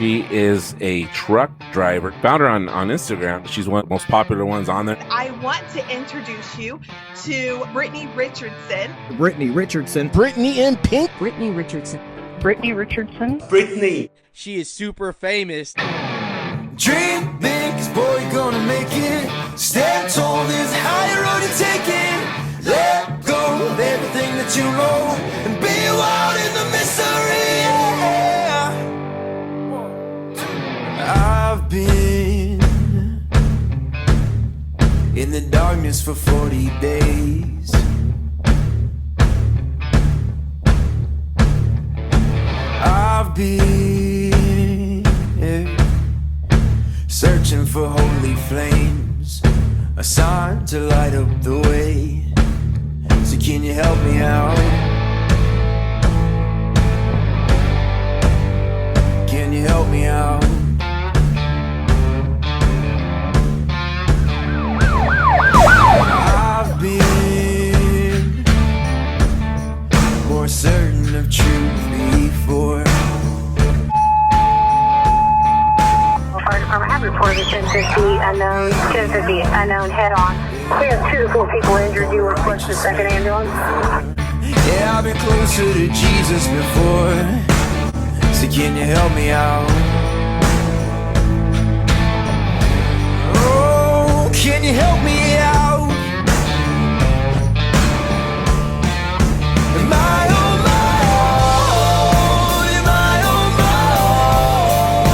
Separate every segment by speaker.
Speaker 1: She is a truck driver. Found her on Instagram. She's one of the most popular ones on there.
Speaker 2: I want to introduce you to Brittney Richardson.
Speaker 3: Brittney Richardson.
Speaker 4: Brittney in pink.
Speaker 5: Brittney Richardson.
Speaker 6: Brittney Richardson.
Speaker 7: Brittney.
Speaker 4: She is super famous.
Speaker 8: Dream big, 'cause boy, you're gonna make it. Stand tall, there's a higher road you're taking. Let go of everything that you know and be wild in the mystery. Yeah. I've been in the darkness for 40 days. I've been searching for holy flames, a sign to light up the way. So can you help me out? Can you help me out? I've been more certain of truth before.
Speaker 6: I have reported 1050 unknown head-on. We have 2 to 4 people injured. You request a second ambulance?
Speaker 8: Yeah, I've been closer to Jesus before. So can you help me out? Oh, can you help me out? Am I on my own? Am I on my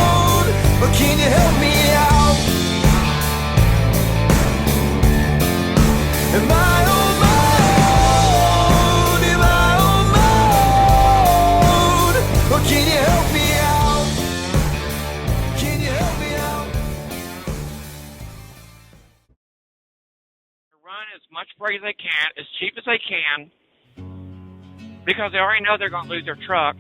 Speaker 8: own? Or can you help me out? Am I on my own? Am I on my own? Or can you help me out? Can you help me out?
Speaker 9: Run as much freight as they can, as cheap as they can, because they already know they're going to lose their truck,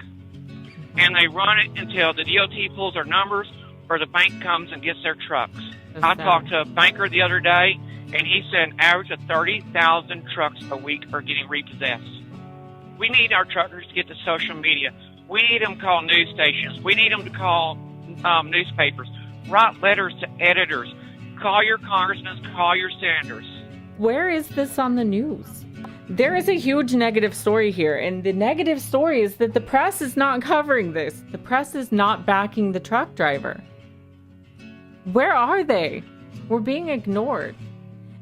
Speaker 9: and they run it until the DOT pulls their numbers or the bank comes and gets their trucks. I talked to a banker the other day, and he said an average of 30,000 trucks a week are getting repossessed. We need our truckers to get to social media. We need them to call news stations. We need them to call newspapers. Write letters to editors. Call your congressmen. Call your senators.
Speaker 5: Where is this on the news? There is a huge negative story here, and the negative story is that the press is not covering this. The press is not backing the truck driver. Where are they? We're being ignored.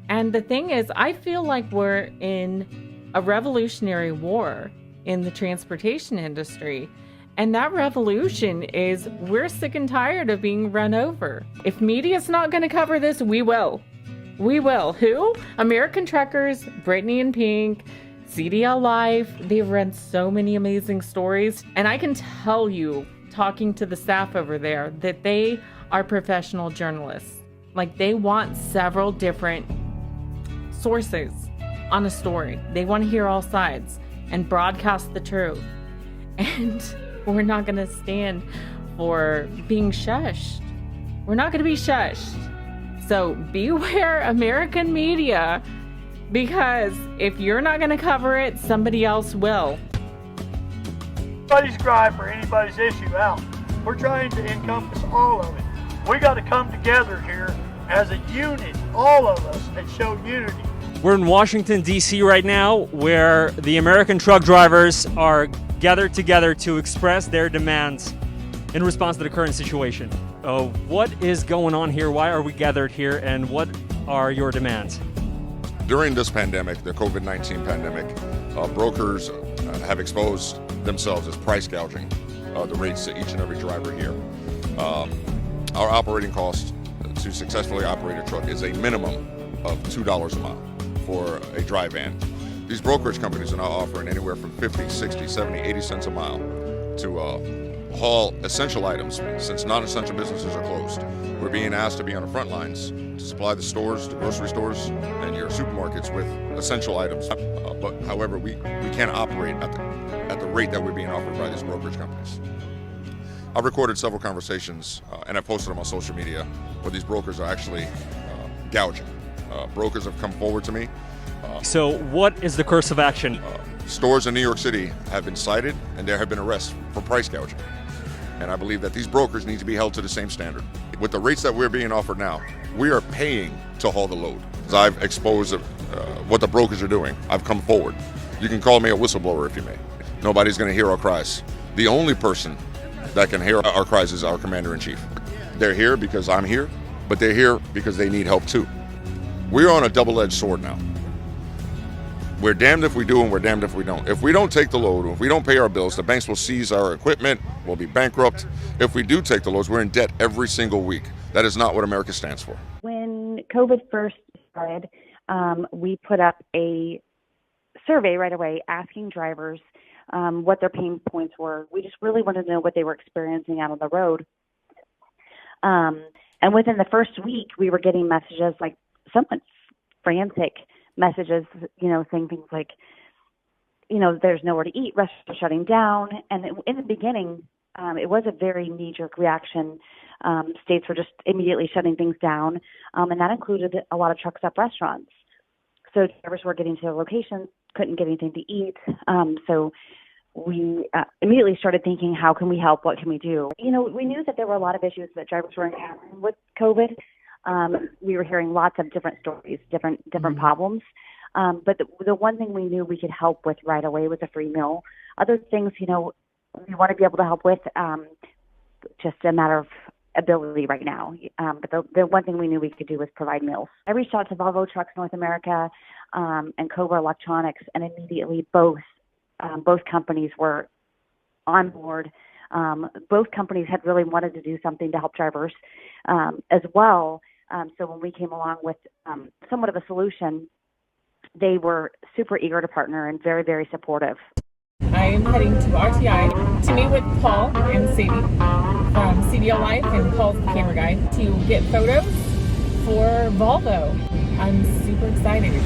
Speaker 5: And the thing is, I feel like we're in a revolutionary war in the transportation industry. And that revolution is we're sick and tired of being run over. If media's not going to cover this, we will. We will. Who? American Truckers, Brittney in Pink, CDL Life. They've run so many amazing stories. And I can tell you, talking to the staff over there, that they are professional journalists. Like, they want several different sources on a story. They want to hear all sides and broadcast the truth. And we're not going to stand for being shushed. We're not going to be shushed. So beware, American media, because if you're not going to cover it, somebody else will.
Speaker 10: Anybody's gripe or anybody's issue out. We're trying to encompass all of it. We got to come together here as a unit, all of us, and show unity.
Speaker 11: We're in Washington, D.C. right now, where the American truck drivers are gathered together to express their demands in response to the current situation. What is going on here? Why are we gathered here? And what are your demands?
Speaker 12: During this pandemic, the COVID-19 pandemic, brokers have exposed themselves as price gouging the rates to each and every driver here. Our operating cost to successfully operate a truck is a minimum of $2 a mile for a dry van. These brokerage companies are now offering anywhere from 50, 60, 70, 80 cents a mile to haul essential items since non-essential businesses are closed. We're being asked to be on the front lines to supply the stores, the grocery stores, and your supermarkets with essential items. But however, we can't operate at the rate that we're being offered by these brokerage companies. I've recorded several conversations and I've posted them on social media where these brokers are actually gouging. Brokers have come forward to me.
Speaker 11: So what is the course of action?
Speaker 12: Stores in New York City have been cited and there have been arrests for price gouging. And I believe that these brokers need to be held to the same standard. With the rates that we're being offered now, we are paying to haul the load. As I've exposed what the brokers are doing, I've come forward. You can call me a whistleblower if you may. Nobody's going to hear our cries. The only person that can hear our cries is our commander-in-chief. They're here because I'm here, but they're here because they need help too. We're on a double-edged sword now. We're damned if we do and we're damned if we don't. If we don't take the load, if we don't pay our bills, the banks will seize our equipment, we'll be bankrupt. If we do take the loads, we're in debt every single week. That is not what America stands for.
Speaker 3: When COVID first started, we put up a survey right away asking drivers what their pain points were. We just really wanted to know what they were experiencing out on the road. And within the first week, we were getting messages like somewhat frantic messages, saying things like, there's nowhere to eat, restaurants are shutting down. And in the beginning, it was a very knee-jerk reaction. States were just immediately shutting things down, and that included a lot of truck stop restaurants. So drivers were getting to their locations, couldn't get anything to eat. So we immediately started thinking, how can we help? What can we do? We knew that there were a lot of issues that drivers were encountering with COVID. We were hearing lots of different stories, different problems. But the one thing we knew we could help with right away was a free meal. Other things, we want to be able to help with, just a matter of ability right now. But the one thing we knew we could do was provide meals. I reached out to Volvo Trucks North America and Cobra Electronics, and immediately both companies were on board. Both companies had really wanted to do something to help drivers as well. So when we came along with somewhat of a solution, they were super eager to partner and very, very supportive.
Speaker 5: I am heading to RTI to meet with Paul and Sadie from CDL Life, and Paul's the camera guy, to get photos for Volvo. I'm super excited.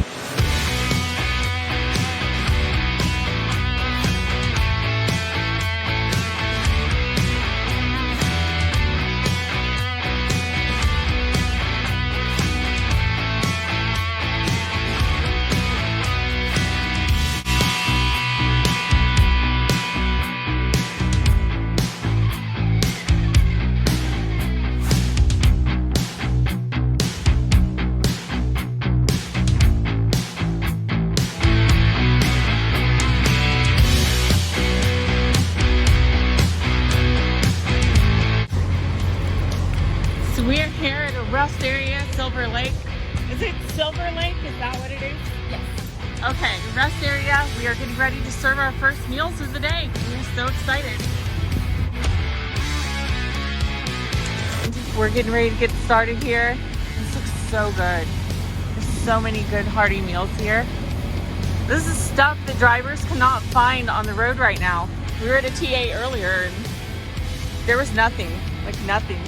Speaker 5: We're here at a rest area, Silver Lake. Is it Silver Lake? Is that what it is? Yes. Okay, rest area. We are getting ready to serve our first meals of the day. We're so excited. We're getting ready to get started here. This looks so good. There's so many good hearty meals here. This is stuff that drivers cannot find on the road right now. We were at a TA earlier and there was nothing, like nothing.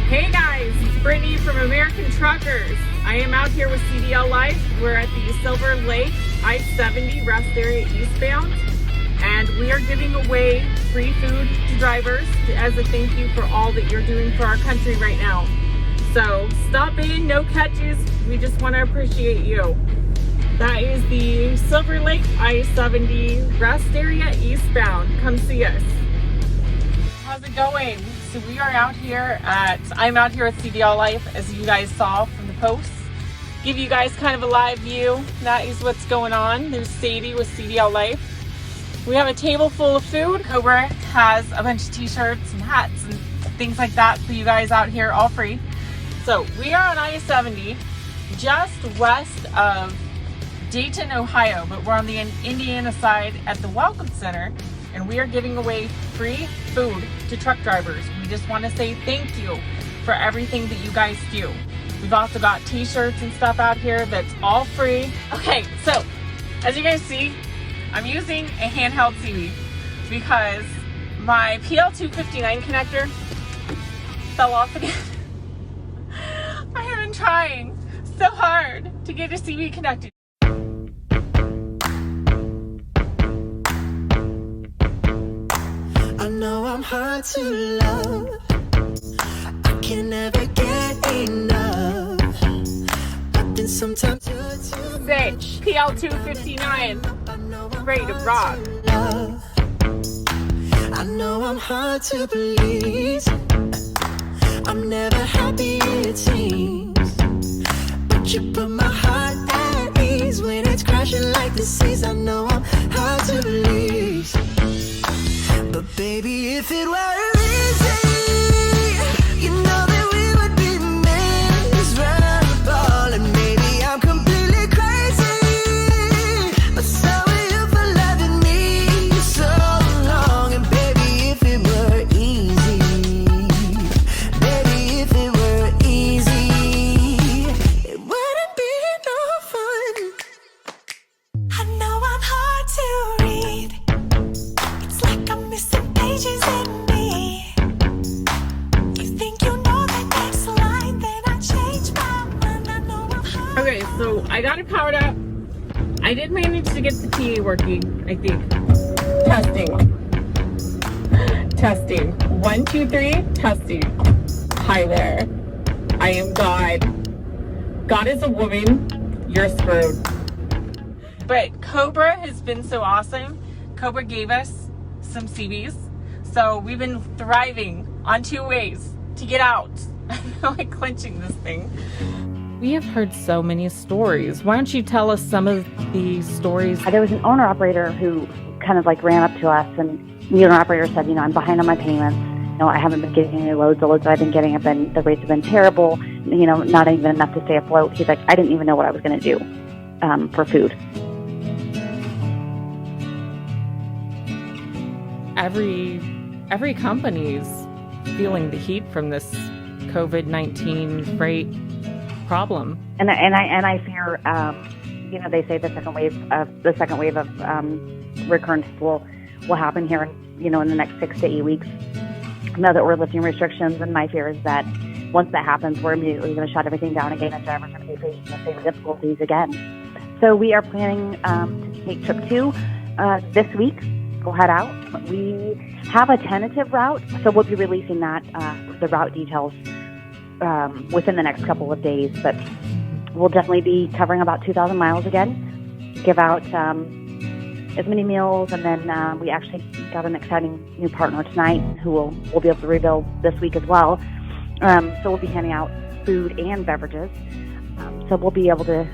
Speaker 5: Hey guys, it's Brittney from American Truckers. I am out here with CDL Life. We're at the Silver Lake I-70 rest area eastbound, and we are giving away free food to drivers as a thank you for all that you're doing for our country right now. So stop in, no catches. We just want to appreciate you. That is the Silver Lake I-70 rest area eastbound. Come see us. How's it going? So we are out here I'm out here at CDL Life, as you guys saw from the posts. Give you guys kind of a live view. That is what's going on. There's Sadie with CDL Life. We have a table full of food. Cobra has a bunch of t-shirts and hats and things like that for you guys out here, all free. So we are on I-70, just west of Dayton, Ohio, but we're on the Indiana side at the Welcome Center, and we are giving away free food to truck drivers. We just want to say thank you for everything that you guys do. We've also got t-shirts and stuff out here that's all free. Okay, so as you guys see, I'm using a handheld CV because my PL259 connector fell off again. I have been trying so hard to get a CV connected.
Speaker 8: I know I'm hard to love. I can never get enough. But then sometimes
Speaker 5: Sitch, PL259, ready to rock.
Speaker 8: I know I'm hard to please. I'm never happy, it seems. But you put my heart at ease when it's crashing like the seas. I know I'm hard to please. But baby, if it were easy, you know that we would be miserable. And maybe I'm completely crazy, but so are you for loving me so long. And baby, if it were easy, baby, if it were easy, it wouldn't be no fun. I know I'm hard to read. It's like I'm missing pages in me. You think you know the next line, then I change my mind. I know I'm hard.
Speaker 5: Okay, so I got it powered up. I did manage to get the TA working, I think. Testing. 1, 2, 3, testing. Hi there. I am God. God is a woman. You're screwed. But Cobra has been so awesome. Cobra gave us some CVs. So we've been thriving on 2 ways to get out. I feel like clenching this thing. We have heard so many stories. Why don't you tell us some of these stories?
Speaker 3: There was an owner-operator who kind of like ran up to us, and the owner-operator said, you know, I'm behind on my payments. You know, I haven't been getting any loads. The loads that I've been getting have been, the rates have been terrible, you know, not even enough to stay afloat. He's like, I didn't even know what I was going to do for food.
Speaker 5: Every company's feeling the heat from this COVID-19 freight problem.
Speaker 3: And I fear, you know, they say the second wave of recurrence will happen here, you know, in the next 6 to 8 weeks. Now that we're lifting restrictions, and my fear is that once that happens, we're immediately going to shut everything down again, and drivers are going to be facing the same difficulties again. So we are planning to take trip 2 this week. We'll head out. We have a tentative route, so we'll be releasing that the route details within the next couple of days, but we'll definitely be covering about 2,000 miles again, give out as many meals, and then we actually got an exciting new partner tonight who we'll be able to rebuild this week as well. So we'll be handing out food and beverages, so we'll be able to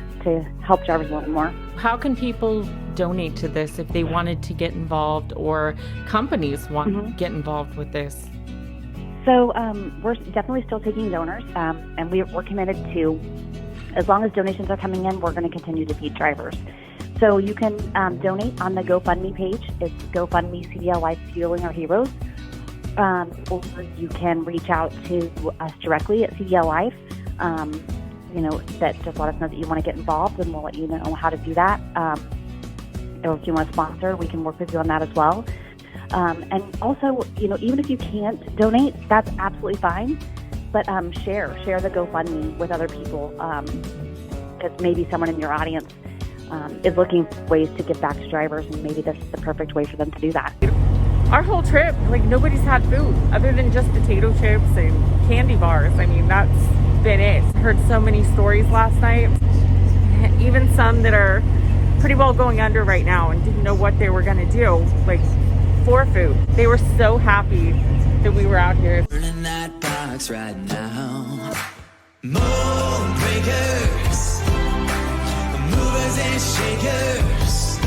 Speaker 3: help drivers a little more.
Speaker 5: How can people donate to this if they wanted to get involved, or companies want to get involved with this?
Speaker 3: So we're definitely still taking donors, and we're committed to, as long as donations are coming in, we're going to continue to feed drivers. So you can donate on the GoFundMe page. It's GoFundMe CDL Life Fueling Our Heroes. Or you can reach out to us directly at CDL Life. You know, that just let us know that you want to get involved, and we'll let you know how to do that. Or if you want to sponsor, we can work with you on that as well. And also, you know, even if you can't donate, that's absolutely fine. But share the GoFundMe with other people, because maybe someone in your audience is looking for ways to give back to drivers, and maybe this is the perfect way for them to do that.
Speaker 5: Our whole trip, like, nobody's had food other than just potato chips and candy bars. I mean, that's been it. Heard so many stories last night, even some that are pretty well going under right now and didn't know what they were going to do, like, for food. They were so happy that we were out here.
Speaker 8: Burning that box right now. Mold breakers, movers and shakers.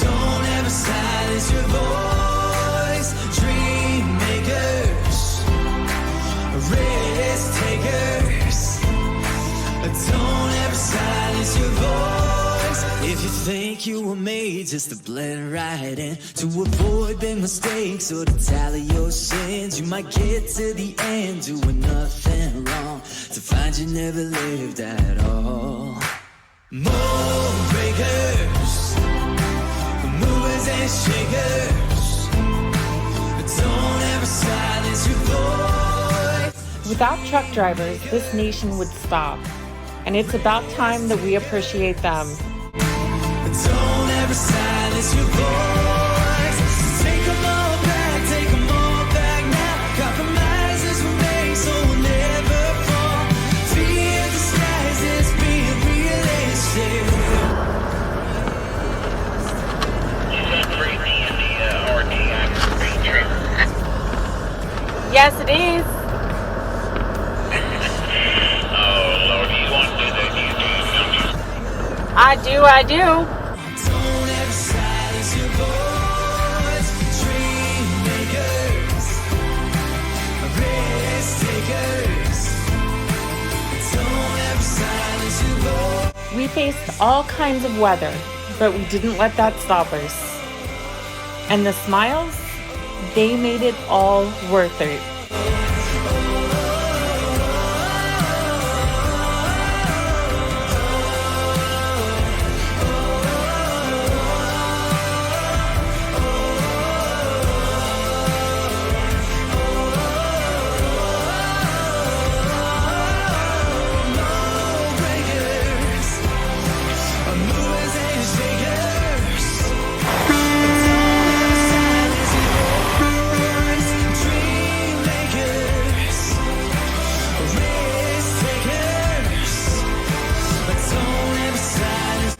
Speaker 8: Don't ever silence your voice. Dream makers, risk takers. Don't ever silence your voice. If you think you were made just to blend right in, to avoid big mistakes or to tally your sins, you might get to the end doing nothing wrong, to find you never lived at all. Mold breakers, movers and shakers. Don't ever silence your voice.
Speaker 5: Without truck drivers, this nation would stop. And it's about time that we appreciate them.
Speaker 8: Don't ever silence your voice. Take them all back now. Compromises were made, so
Speaker 5: Yes, it is.
Speaker 7: Oh, Lord, you want to do that,
Speaker 5: I do.
Speaker 8: Don't ever silence your voice. Dream makers, risk takers. Don't ever silence your voice.
Speaker 5: We faced all kinds of weather, but we didn't let that stop us. And the smiles, they made it all worth it.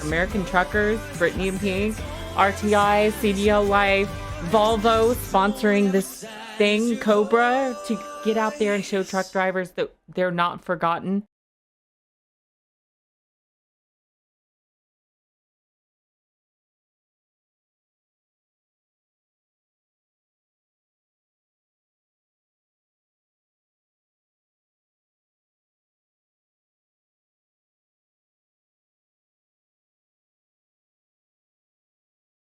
Speaker 5: American Truckers, Brittney and Pink, RTI, CDL Life, Volvo sponsoring this thing, Cobra, to get out there and show truck drivers that they're not forgotten.